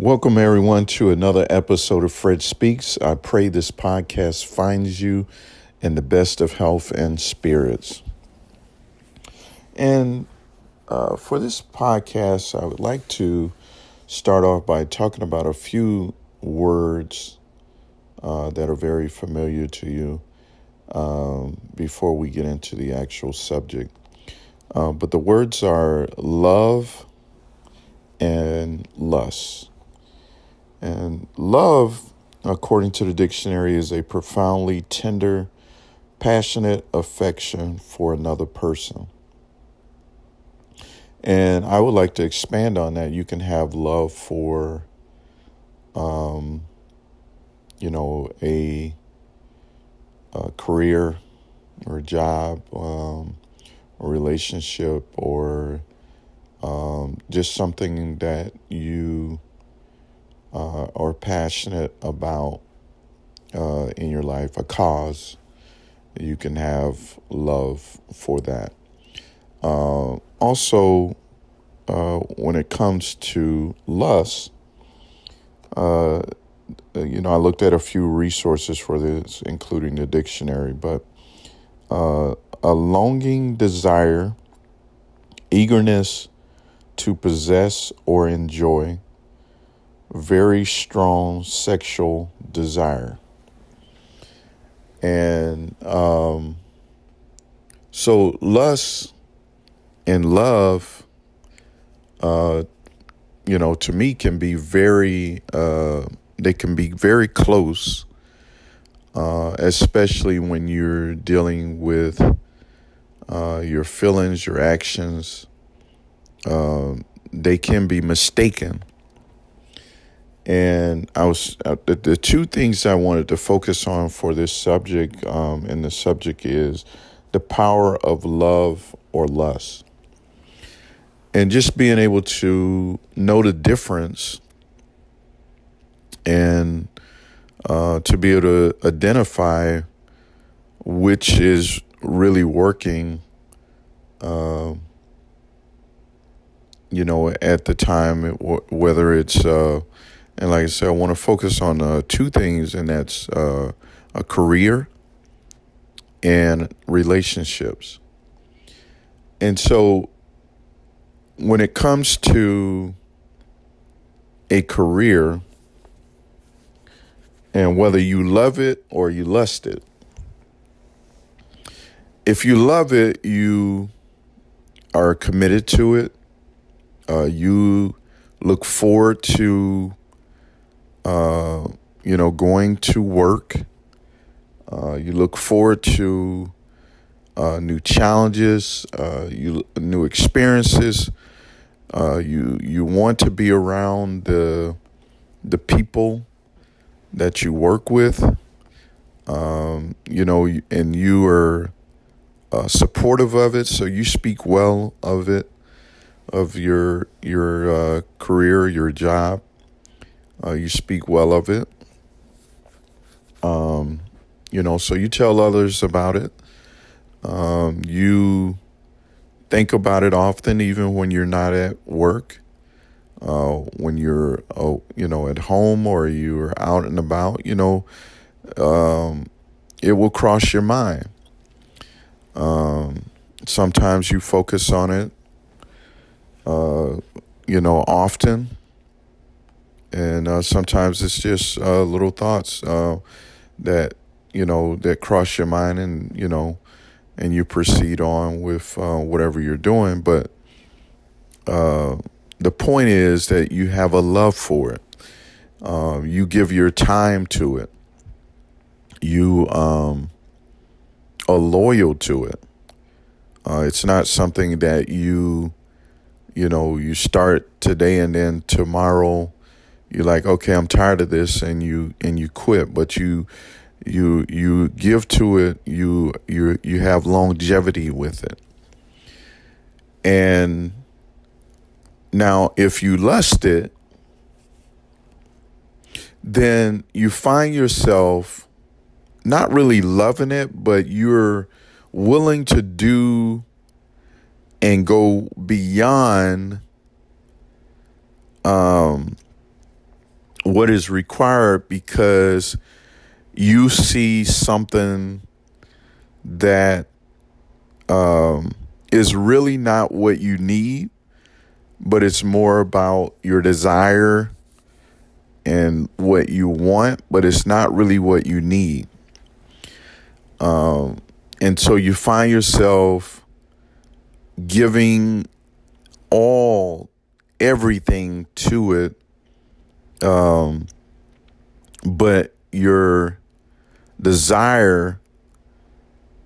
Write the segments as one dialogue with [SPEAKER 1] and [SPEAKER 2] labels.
[SPEAKER 1] Welcome, everyone, to another episode of Fred Speaks. I pray this podcast finds you in the best of health and spirits. And for this podcast, I would like to start off by talking about a few words that are very familiar to you before we get into the actual subject. But the words are love and lust. And love, according to the dictionary, is a profoundly tender, passionate affection for another person. And I would like to expand on that. You can have love for, a career or a job, a relationship, or just something that you are passionate about in your life, a cause. You can have love for that. Also, when it comes to lust, I looked at a few resources for this, including the dictionary, but a longing desire, eagerness to possess or enjoy, very strong sexual desire. And so lust and love, to me can be they can be very close, especially when you're dealing with your feelings, your actions. They can be mistaken. And the two things I wanted to focus on for this subject, and the subject is the power of love or lust. And just being able to know the difference and to be able to identify which is really working, at the time, whether it's, and like I said, I want to focus on two things, and that's a career and relationships. And so when it comes to a career, and whether you love it or you lust it, if you love it, you are committed to it. You look forward to going to work. You look forward to new challenges, new experiences. You want to be around the people that you work with. And you are supportive of it, so you speak well of it, of your career, your job. You speak well of it. So you tell others about it. You think about it often, even when you're not at work. When you're, at home or you're out and about, it will cross your mind. Sometimes you focus on it, often. And sometimes it's just little thoughts that cross your mind, and you proceed on with whatever you're doing. But the point is that you have a love for it. You give your time to it. You are loyal to it. It's not something that you start today and then tomorrow you're like, okay, I'm tired of this, and you quit. But you give to it. You have longevity with it. And now, if you lust it, then you find yourself not really loving it, but you're willing to do and go beyond what is required because you see something that is really not what you need, but it's more about your desire and what you want, but it's not really what you need. And so you find yourself giving everything to it, but your desire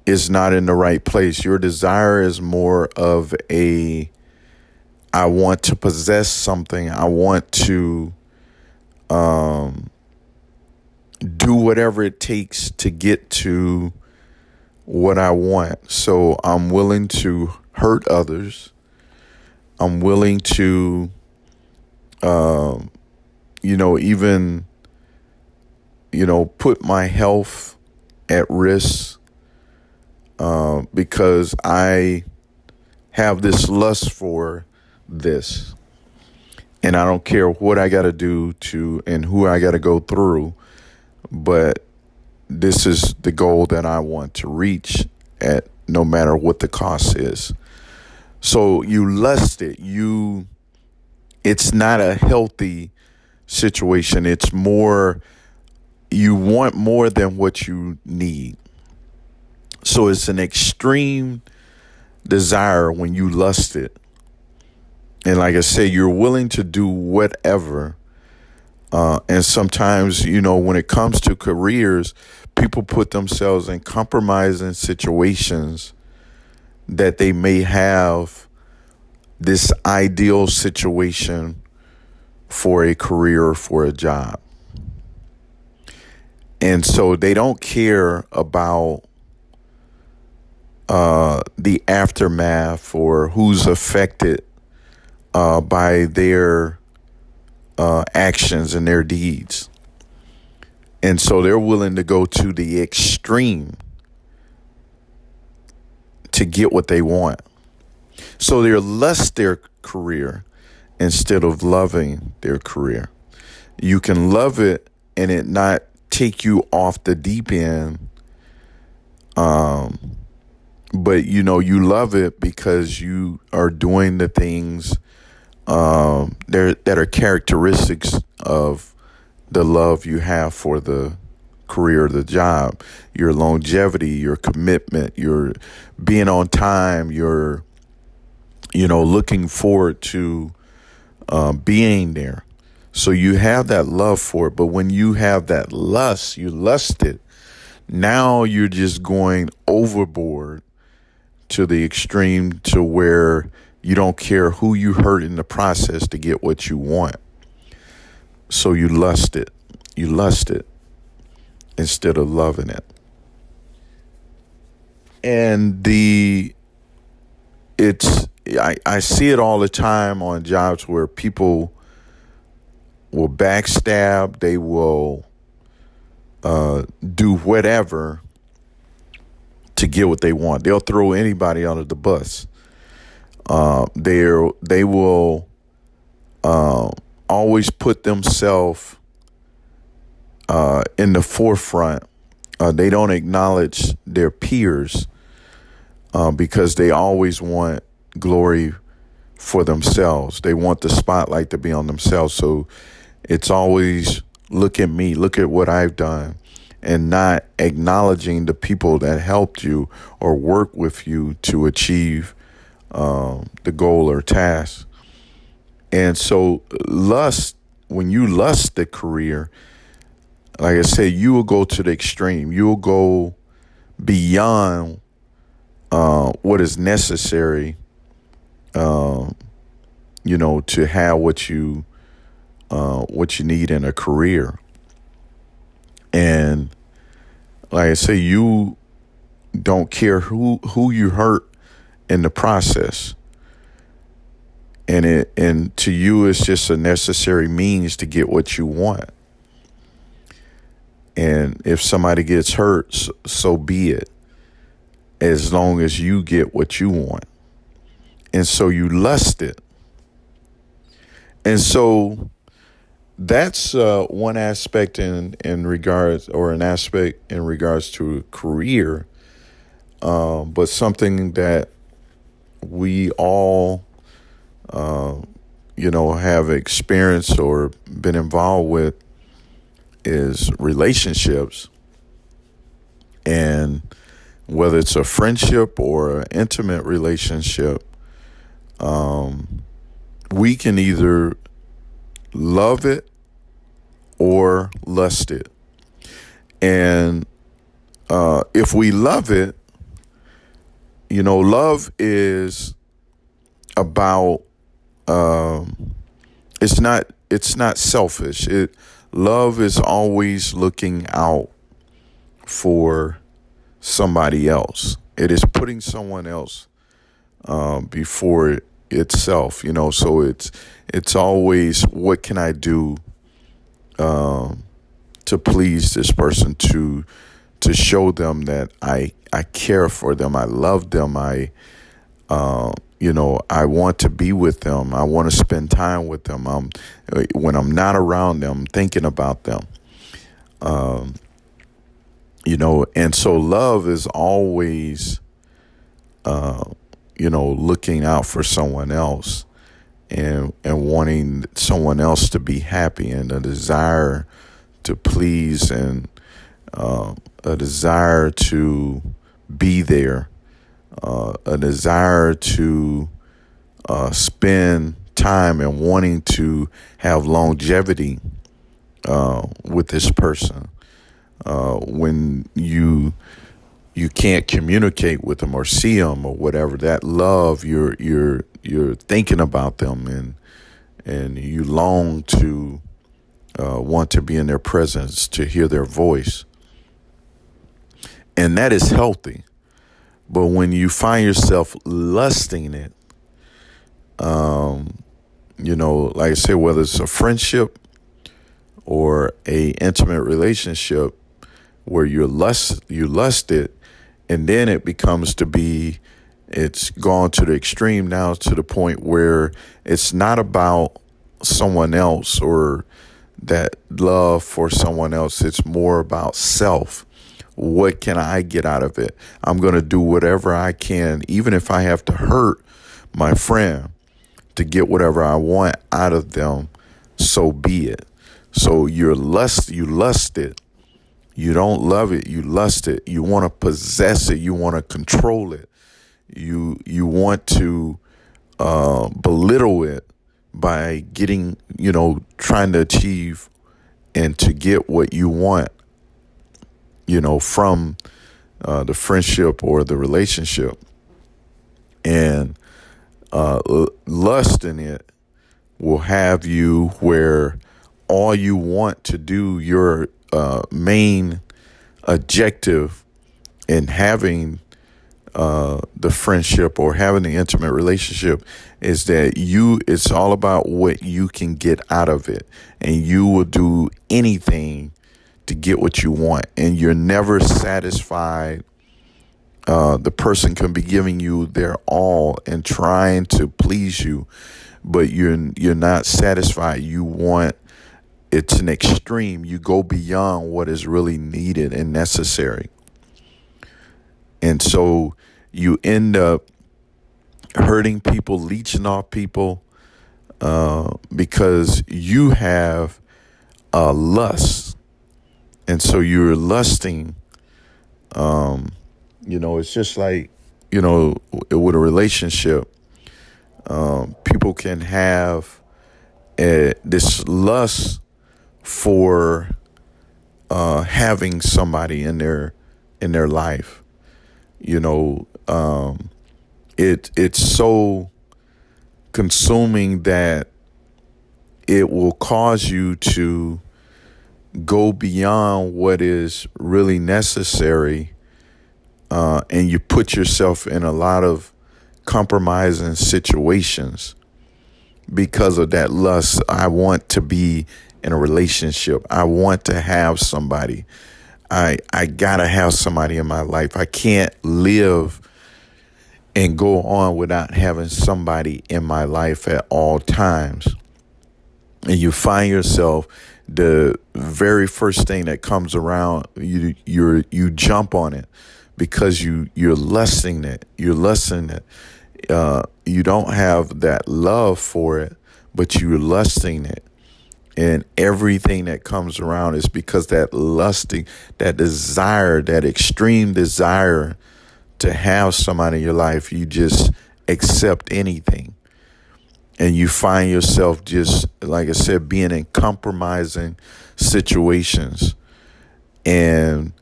[SPEAKER 1] is not in the right place. Your desire is more of I want to possess something. I want to do whatever it takes to get to what I want. So I'm willing to hurt others. I'm willing to, even, put my health at risk because I have this lust for this. And I don't care what I got to do and who I got to go through, but this is the goal that I want to reach at no matter what the cost is. So you lust it. It's not a healthy situation. It's more, you want more than what you need. So it's an extreme desire when you lust it. And like I say, you're willing to do whatever. And sometimes, when it comes to careers, people put themselves in compromising situations that they may have this ideal situation for a career or for a job. And so they don't care about the aftermath or who's affected by their actions and their deeds. And so they're willing to go to the extreme to get what they want. So they lust their career instead of loving their career. You can love it and it not take you off the deep end. But you love it because you are doing the things that are characteristics of the love you have for the career, the job, your longevity, your commitment, your being on time, your, looking forward to being there. So you have that love for it. But when you have that lust, you lust it. Now you're just going overboard to the extreme to where you don't care who you hurt in the process to get what you want. So you lust it. You lust it instead of loving it. And I see it all the time on jobs where people will backstab. They will do whatever to get what they want. They'll throw anybody under the bus. They will always put themselves in the forefront. They don't acknowledge their peers because they always want glory for themselves. They want the spotlight to be on themselves. So it's always, look at me, look at what I've done, and not acknowledging the people that helped you or work with you to achieve the goal or task. And so when you lust the career, like I said, you will go to the extreme. You will go beyond what is necessary, to have what you need in a career. And like I say, you don't care who you hurt in the process. And to you, it's just a necessary means to get what you want. And if somebody gets hurt, so be it, as long as you get what you want. And so you lust it. And so that's one aspect in regards, or an aspect in regards to a career, but something that we all, have experienced or been involved with is relationships. And whether it's a friendship or an intimate relationship, we can either love it or lust it. And if we love it, love is about, it's not selfish. Love is always looking out for somebody else. It is putting someone else before itself. So it's always, what can I do to please this person, to show them that I care for them, I love them, I want to be with them, I want to spend time with them. When I'm not around them, I'm thinking about them. And so love is always, looking out for someone else and wanting someone else to be happy, and a desire to please, and a desire to be there, a desire to spend time, and wanting to have longevity with this person. When you can't communicate with them or see them or whatever, that love, you're thinking about them, and you long to want to be in their presence, to hear their voice. And that is healthy. But when you find yourself lusting it, like I said, whether it's a friendship or a intimate relationship where you lust it, and then it becomes to be, it's gone to the extreme now, to the point where it's not about someone else or that love for someone else. It's more about self. What can I get out of it? I'm going to do whatever I can, even if I have to hurt my friend to get whatever I want out of them, so be it. So you lust it. You don't love it. You lust it. You want to possess it. You want to control it. You want to belittle it by getting, trying to achieve and to get what you want, from the friendship or the relationship. And lust in it will have you where all you want to do, your main objective in having the friendship or having the intimate relationship, is that it's all about what you can get out of it, and you will do anything to get what you want, and you're never satisfied. The person can be giving you their all and trying to please you, but you're not satisfied. You want, it's an extreme. You go beyond what is really needed and necessary. And so you end up hurting people, leeching off people, because you have a lust. And so you're lusting. It's just like, with a relationship, people can have this lust for having somebody in their life. It's so consuming that it will cause you to go beyond what is really necessary, and you put yourself in a lot of compromising situations because of that lust. I want to be in a relationship. I want to have somebody. I gotta have somebody in my life. I can't live and go on without having somebody in my life at all times. and you find yourself, the very first thing that comes around, you jump on it because you're lusting it. You're lusting it. You don't have that love for it, but you're lusting it. And everything that comes around is because that lusting, that desire, that extreme desire to have somebody in your life, you just accept anything. And you find yourself just, like I said, being in compromising situations. And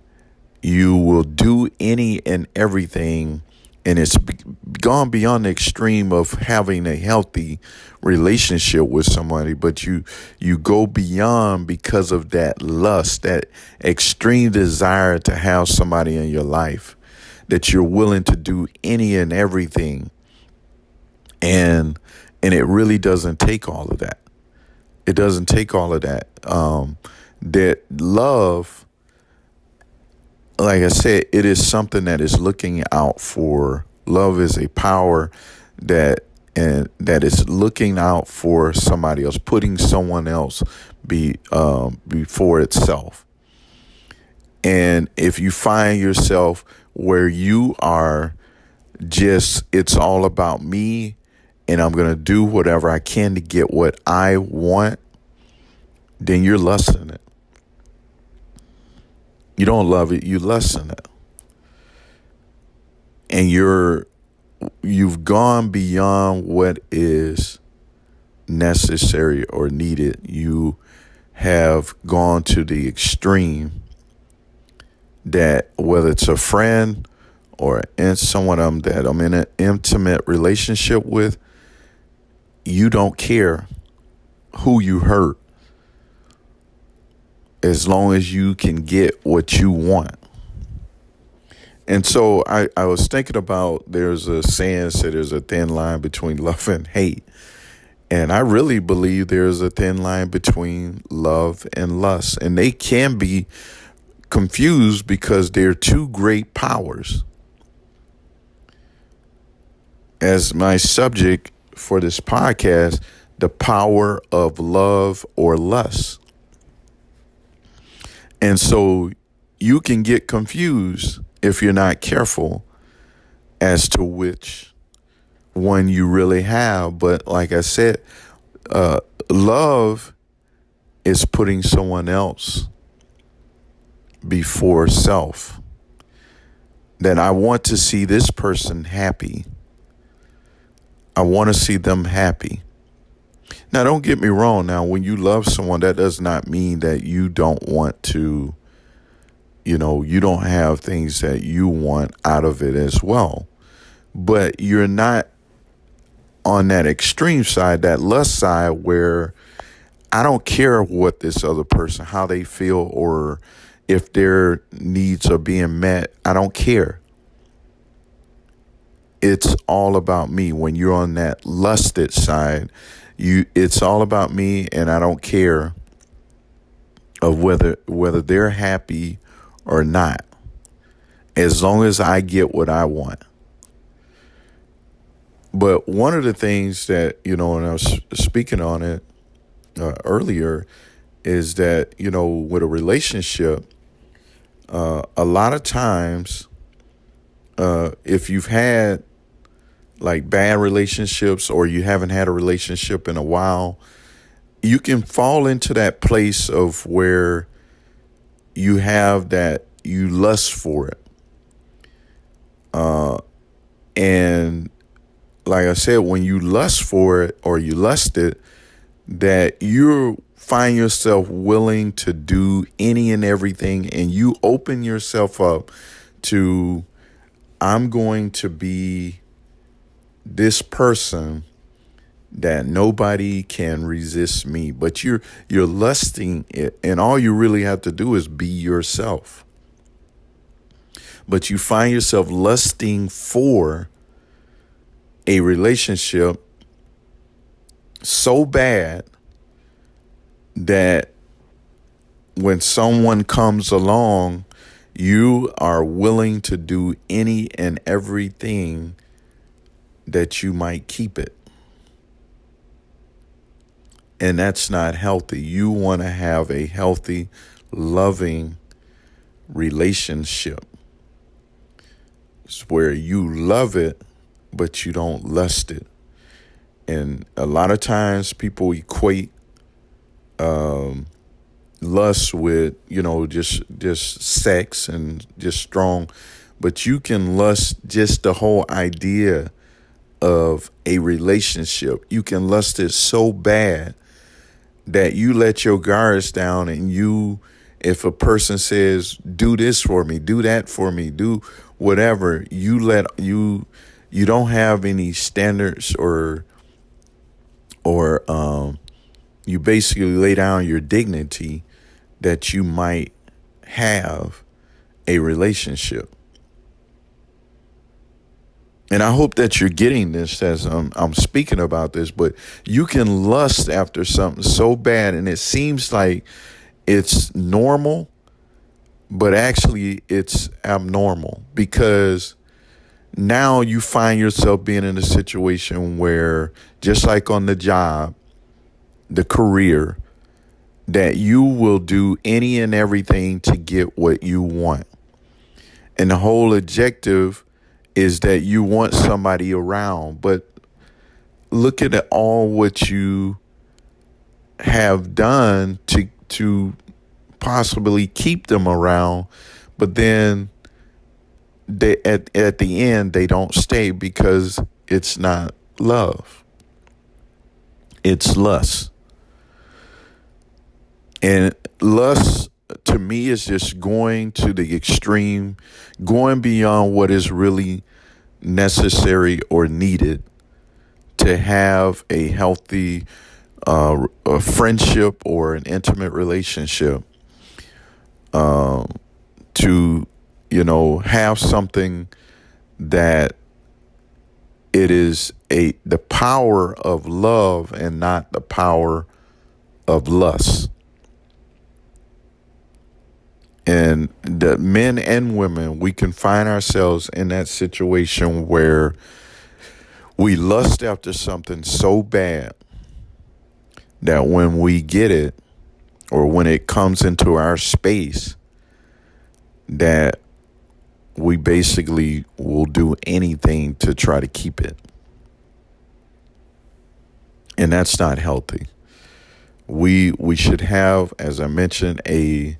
[SPEAKER 1] you will do any and everything. And it's gone beyond the extreme of having a healthy relationship with somebody. But you go beyond because of that lust, that extreme desire to have somebody in your life, that you're willing to do any and everything. And it really doesn't take all of that. It doesn't take all of that. That love, like I said, it is something that is looking out for. Love is a power that is looking out for somebody else, putting someone else before itself. And if you find yourself where you are just, it's all about me, and I'm going to do whatever I can to get what I want, then you're lusting it. You don't love it, you lusting it. And you've gone beyond what is necessary or needed. You have gone to the extreme that whether it's a friend or someone that I'm in an intimate relationship with, you don't care who you hurt as long as you can get what you want. And so I was thinking about, there's a saying that there's a thin line between love and hate. And I really believe there's a thin line between love and lust. And they can be confused because they're two great powers. As my subject for this podcast, the power of love or lust. And so you can get confused if you're not careful as to which one you really have. But like I said, love is putting someone else before self. That I want to see this person happy. I want to see them happy. Now, don't get me wrong. Now, when you love someone, that does not mean that you don't want to, you don't have things that you want out of it as well. But you're not on that extreme side, that lust side, where I don't care what this other person, how they feel, or if their needs are being met. I don't care. It's all about me. When you're on that lusted side, it's all about me, and I don't care of whether they're happy or not, as long as I get what I want. But one of the things that, when I was speaking on it earlier, is that, with a relationship, a lot of times, if you've had like bad relationships, or you haven't had a relationship in a while, you can fall into that place of where you have that, you lust for it. And like I said, when you lust for it, or you lust it, that you find yourself willing to do any and everything, and you open yourself up to, I'm going to be this person that nobody can resist me. But you're lusting it, and all you really have to do is be yourself. But you find yourself lusting for a relationship so bad that when someone comes along, you are willing to do any and everything that you might keep it. And that's not healthy. You want to have a healthy, loving relationship. It's where you love it, but you don't lust it. And a lot of times people equate lust with, just sex and just strong. But you can lust just the whole idea of a relationship. You can lust it so bad that you let your guards down, and if a person says, do this for me, do that for me, do whatever, you don't have any standards, or you basically lay down your dignity that you might have a relationship. And I hope that you're getting this as I'm speaking about this, but you can lust after something so bad, and it seems like it's normal, but actually it's abnormal, because now you find yourself being in a situation where, just like on the job, the career, that you will do any and everything to get what you want. And the whole objective is that you want somebody around. But look at all what you have done to possibly keep them around, but then at the end they don't stay, because it's not love. It's lust. And lust, to me, is just going to the extreme, going beyond what is really necessary or needed to have a healthy a friendship or an intimate relationship, to have something that it is the power of love and not the power of lust. And the men and women, we can find ourselves in that situation where we lust after something so bad that when we get it, or when it comes into our space, that we basically will do anything to try to keep it. And that's not healthy. We should have, as I mentioned, a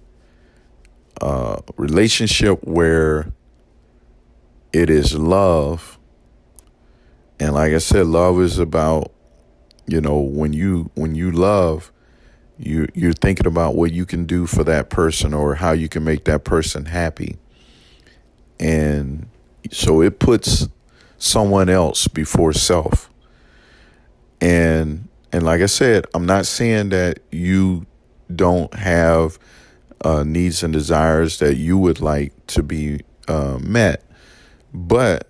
[SPEAKER 1] relationship where it is love. And like I said, love is about, when you love, you're thinking about what you can do for that person, or how you can make that person happy. And so it puts someone else before self. And like I said, I'm not saying that you don't have needs and desires that you would like to be met, but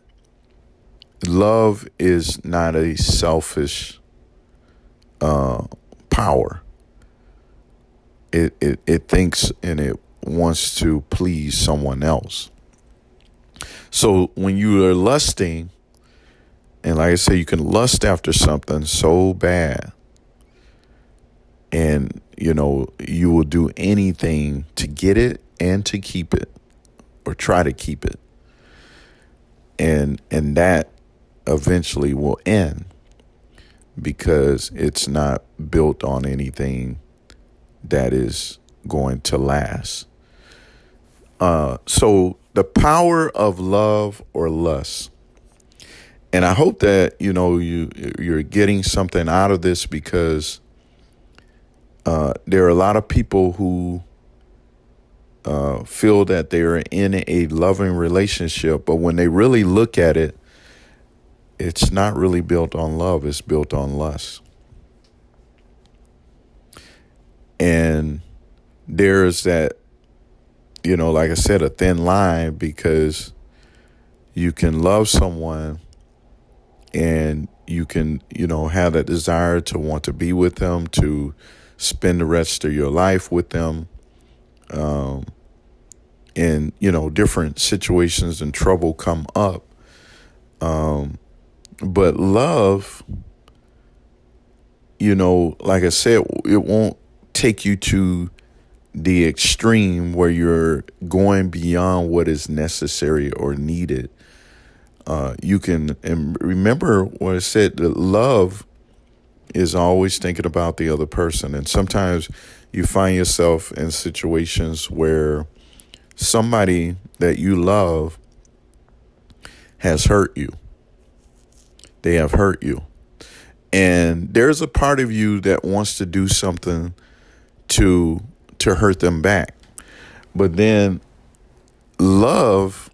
[SPEAKER 1] love is not a selfish power. It thinks and it wants to please someone else. So when you are lusting, and like I say, you can lust after something so bad, and you will do anything to get it and to keep it, or try to keep it, and that eventually will end, because it's not built on anything that is going to last. So the power of love or lust. And I hope that, you're getting something out of this, because there are a lot of people who feel that they're in a loving relationship, but when they really look at it, it's not really built on love. It's built on lust. And there's that, like I said, a thin line, because you can love someone and you can, have that desire to want to be with them, to spend the rest of your life with them. And, different situations and trouble come up. But love like I said, it won't take you to the extreme where you're going beyond what is necessary or needed. You can, and remember what I said, that love is always thinking about the other person. And sometimes you find yourself in situations where somebody that you love has hurt you. They have hurt you. And there's a part of you that wants to do something to hurt them back. But then love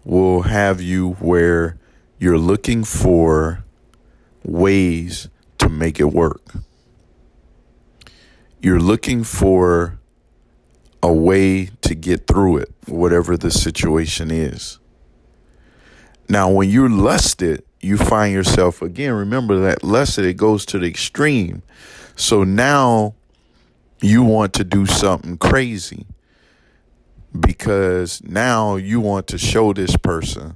[SPEAKER 1] will have you where you're looking for ways to make it work. You're looking for a way to get through it, whatever the situation is. Now, when you're lusted, you find yourself, again, remember that lusted, it goes to the extreme. So now you want to do something crazy because now you want to show this person,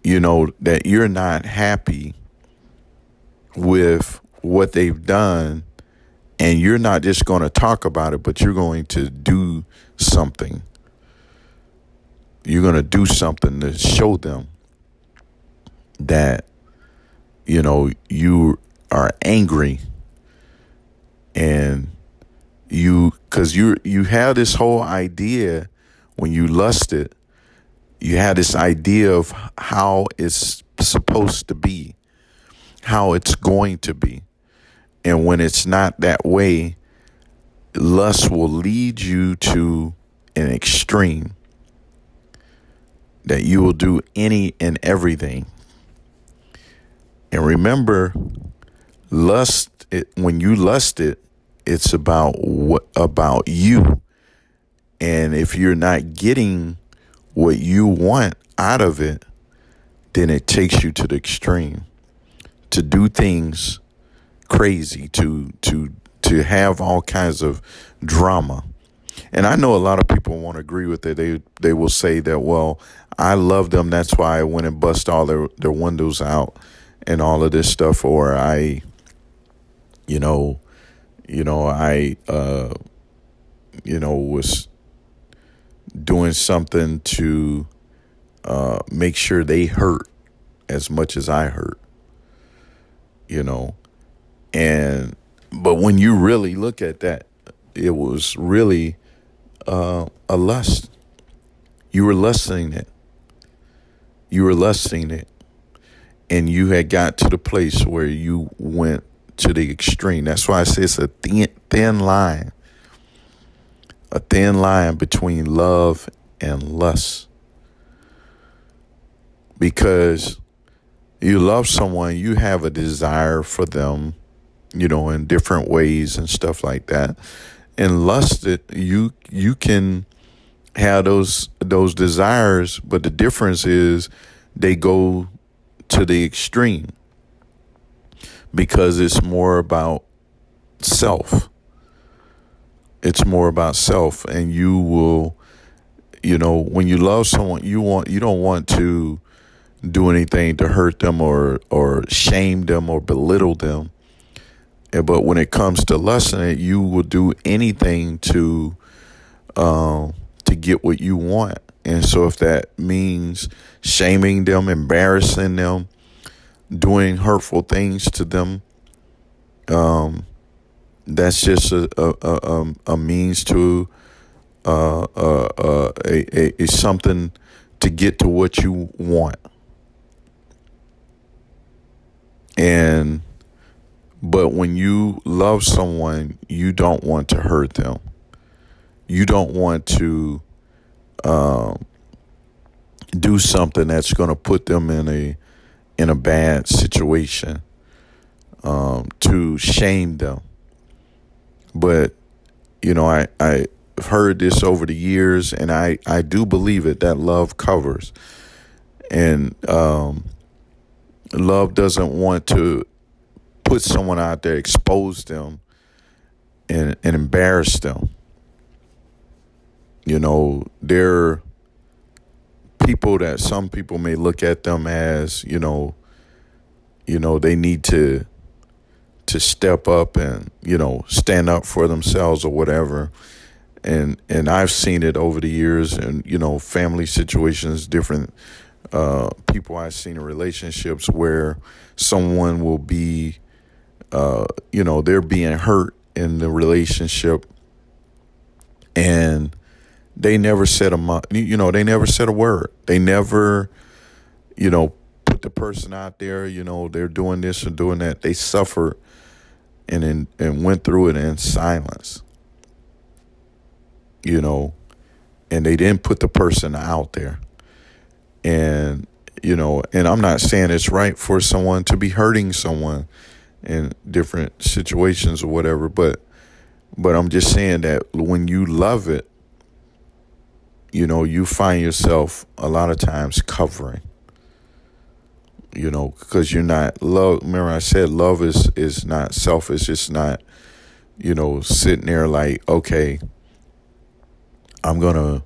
[SPEAKER 1] that you're not happy with what they've done. And you're not just going to talk about it, but you're going to do something. You're going to do something to show them that, you are angry. And because you have this whole idea when you lusted, you have this idea of how it's supposed to be, how it's going to be. And when it's not that way, lust will lead you to an extreme that you will do any and everything. And remember, when you lust it, it's about you. And if you're not getting what you want out of it, then it takes you to the extreme to do things crazy, to have all kinds of drama. And I know a lot of people won't agree with it. They will say that, well, I love them, that's why I went and bust all their windows out and all of this stuff, or I was doing something to make sure they hurt as much as I hurt, but when you really look at that, it was really a lust. You were lusting it. And you had got to the place where you went to the extreme. That's why I say it's a thin line. A thin line between love and lust. Because you love someone, you have a desire for them, in different ways and stuff like that. And lust, you can have those desires, but the difference is they go to the extreme because it's more about self. It's more about self, and you will, when you love someone, you don't want to do anything to hurt them or shame them or belittle them. But when it comes to lusting it, you will do anything to get what you want. And so if that means shaming them, embarrassing them, doing hurtful things to them, that's just a means to a something to get to what you want. But when you love someone, you don't want to hurt them. You don't want to do something that's going to put them in a bad situation, to shame them. But I've heard this over the years, and I do believe it, that love covers, and love doesn't want to put someone out there, expose them, and embarrass them. There are people that some people may look at them as, they need to to step up and, stand up for themselves or whatever. And I've seen it over the years, and family situations, different people I've seen in relationships where someone will be, they're being hurt in the relationship, and they never said they never said a word. They never, put the person out there. They're doing this and doing that. They suffered and went through it in silence. And they didn't put the person out there. And, and I'm not saying it's right for someone to be hurting someone in different situations or whatever, but I'm just saying that when you love it, you find yourself a lot of times covering, because you're not love. Remember I said love is not selfish. It's not, sitting there like, okay, I'm going to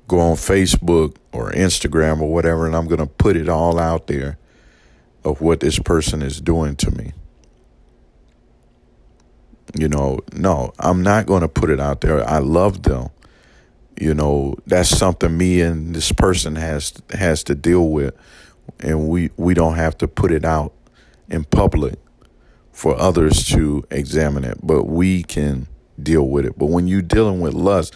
[SPEAKER 1] go on Facebook or Instagram or whatever, and I'm going to put it all out there of what this person is doing to me. No, I'm not going to put it out there. I love them. That's something me and this person has to deal with, and we don't have to put it out in public for others to examine it, but we can deal with it. But when you're dealing with lust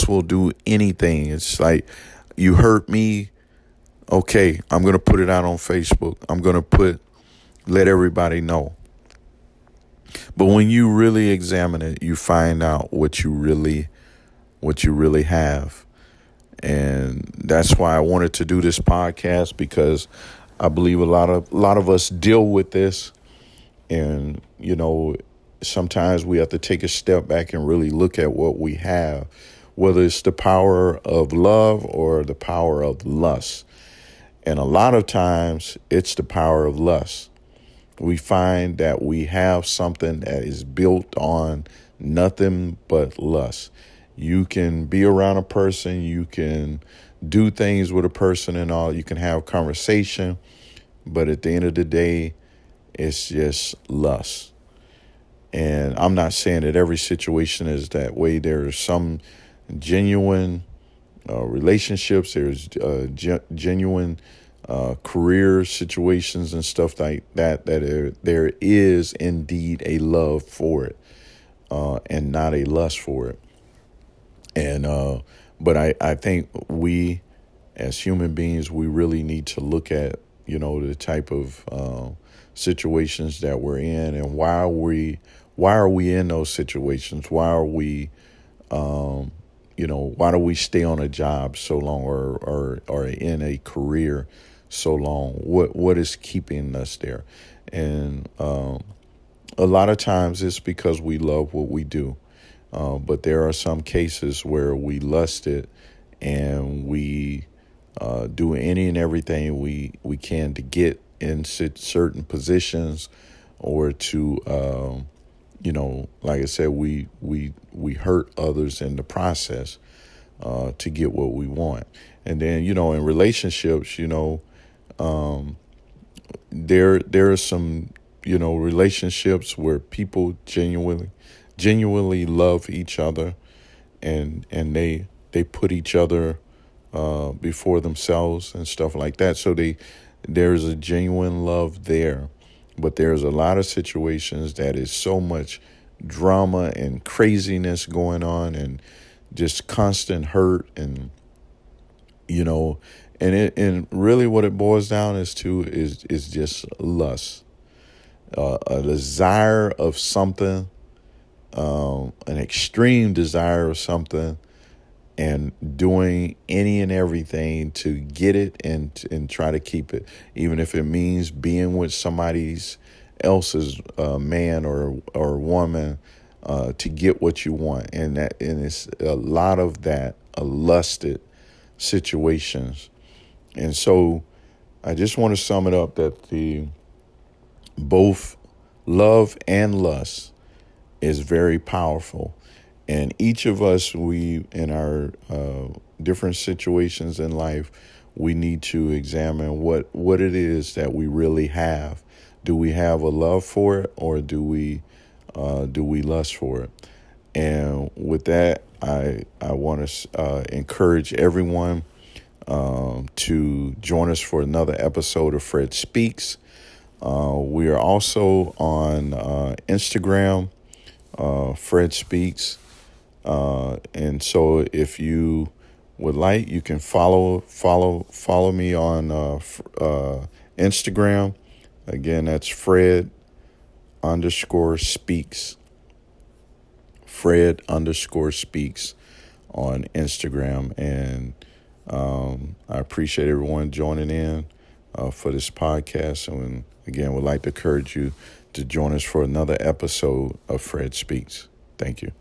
[SPEAKER 1] will do anything. It's like, you hurt me, okay, I'm going to put it out on Facebook. I'm going to let everybody know. But when you really examine it, you find out what you really have. And that's why I wanted to do this podcast, because I believe a lot of us deal with this. And, sometimes we have to take a step back and really look at what we have, whether it's the power of love or the power of lust. And a lot of times it's the power of lust. We find that we have something that is built on nothing but lust. You can be around a person, you can do things with a person and all, you can have conversation, but at the end of the day, it's just lust. And I'm not saying that every situation is that way. There are some genuine relationships. There's genuine career situations and stuff like that, there is indeed a love for it and not a lust for it. And but I think we as human beings, we really need to look at, the type of situations that we're in, and why are we in those situations? Why are we, why do we stay on a job so long or in a career so long? What is keeping us there? And a lot of times it's because we love what we do. But there are some cases where we lust it, and we do any and everything we can to get in certain positions, or to, like I said, we hurt others in the process to get what we want. And then, in relationships, there are some, relationships where people genuinely love each other, and they put each other before themselves and stuff like that. So there's a genuine love there. But there's a lot of situations that is so much drama and craziness going on, and just constant hurt, and and really what it boils down is just lust, a desire of something, an extreme desire of something, and doing any and everything to get it and try to keep it, even if it means being with somebody else's man or woman to get what you want. And it's a lot of that, lusted situations. And so I just want to sum it up that both love and lust is very powerful. And each of us, we, in our different situations in life, we need to examine what it is that we really have, Do we have a love for it, or do we lust for it? And with that, I want to encourage everyone to join us for another episode of Fred Speaks. We are also on Instagram, Fred Speaks. And so if you would like, you can follow me on Instagram. Again, that's Fred_speaks. Fred_speaks on Instagram. And I appreciate everyone joining in for this podcast. And again, would like to encourage you to join us for another episode of Fred Speaks. Thank you.